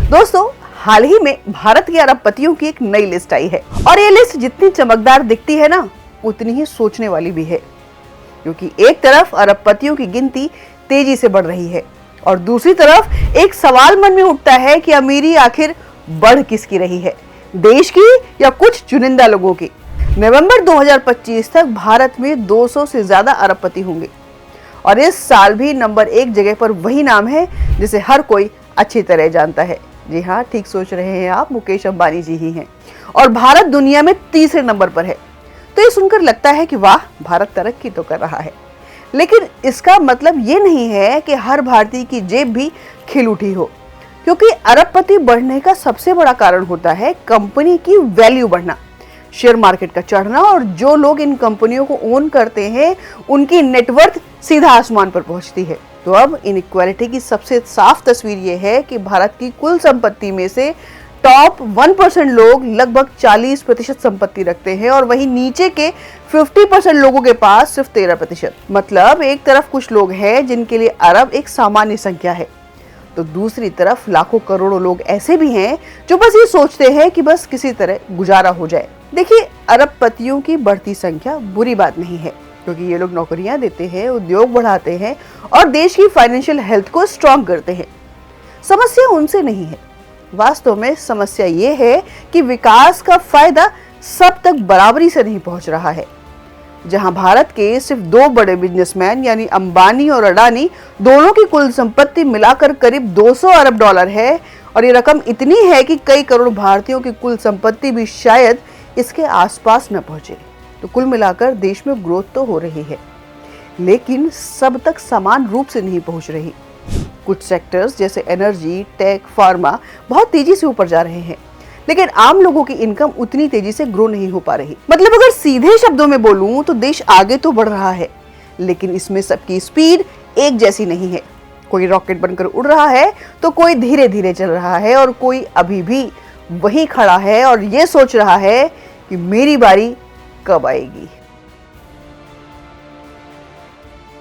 दोस्तों, हाल ही में भारत के अरबपतियों की एक नई लिस्ट आई है और ये लिस्ट जितनी चमकदार दिखती है ना, उतनी ही सोचने वाली भी है। क्योंकि एक तरफ अरबपतियों की गिनती तेजी से बढ़ रही है और दूसरी तरफ एक सवाल मन में उठता है कि अमीरी आखिर बढ़ किसकी रही है, देश की या कुछ चुनिंदा लोगों की। नवंबर 2025 तक भारत में 200 से ज्यादा अरबपति होंगे और इस साल भी नंबर 1 जगह पर वही नाम है जिसे हर कोई अच्छी तरह जानता है। जी हाँ, ठीक सोच रहे हैं आप, मुकेश अंबानी जी ही हैं। और भारत दुनिया में तीसरे नंबर पर है। तो ये सुनकर लगता है कि वाह, भारत तरक्की तो कर रहा है। लेकिन इसका मतलब ये नहीं है कि हर भारतीय की जेब भी खिल उठी हो, क्योंकि अरबपति बढ़ने का सबसे बड़ा कारण होता है कंपनी की वैल्यू बढ़ना, शेयर मार्केट का चढ़ना, और जो लोग इन कंपनियों को ओन करते हैं उनकी नेटवर्थ सीधा आसमान पर पहुंचती है। तो अब इनइक्वालिटी की सबसे साफ तस्वीर यह है कि भारत की कुल संपत्ति में से टॉप 1% लोग लगभग 40% संपत्ति रखते हैं और वहीं नीचे के 50% लोगों के पास सिर्फ 13%। मतलब एक तरफ कुछ लोग हैं जिनके लिए अरब एक सामान्य संख्या है, तो दूसरी तरफ लाखों करोड़ों लोग ऐसे भी हैं जो बस ये सोचते हैं कि बस किसी तरह गुजारा हो जाए। देखिए, अरबपतियों की बढ़ती संख्या बुरी बात नहीं है, क्योंकि ये लोग नौकरियां देते हैं, उद्योग बढ़ाते हैं और देश की फाइनेंशियल हेल्थ को स्ट्रॉन्ग करते हैं। समस्या उनसे नहीं है, वास्तव में समस्या ये है कि विकास का फायदा सब तक बराबरी से नहीं पहुंच रहा है। जहां भारत के सिर्फ 2 बड़े बिजनेसमैन यानी अंबानी और अडानी दोनों की कुल संपत्ति मिलाकर करीब 200 अरब डॉलर है और ये रकम इतनी है कि कई करोड़ भारतीयों की कुल संपत्ति भी शायद इसके आसपास न पहुंचे। तो कुल मिलाकर देश में ग्रोथ तो हो रही है, लेकिन सब तक समान रूप से नहीं पहुंच रही। कुछ सेक्टर्स जैसे एनर्जी, टेक, फार्मा बहुत तेजी से ऊपर जा रहे हैं, लेकिन आम लोगों की इनकम उतनी तेजी से ग्रो नहीं हो पा रही। मतलब अगर सीधे शब्दों में बोलूं तो देश आगे तो बढ़ रहा है, लेकिन इसमें सबकी स्पीड एक जैसी नहीं है। कोई रॉकेट बनकर उड़ रहा है तो कोई धीरे धीरे चल रहा है और कोई अभी भी वहीं खड़ा है और ये सोच रहा है कि मेरी बारी कब आएगी।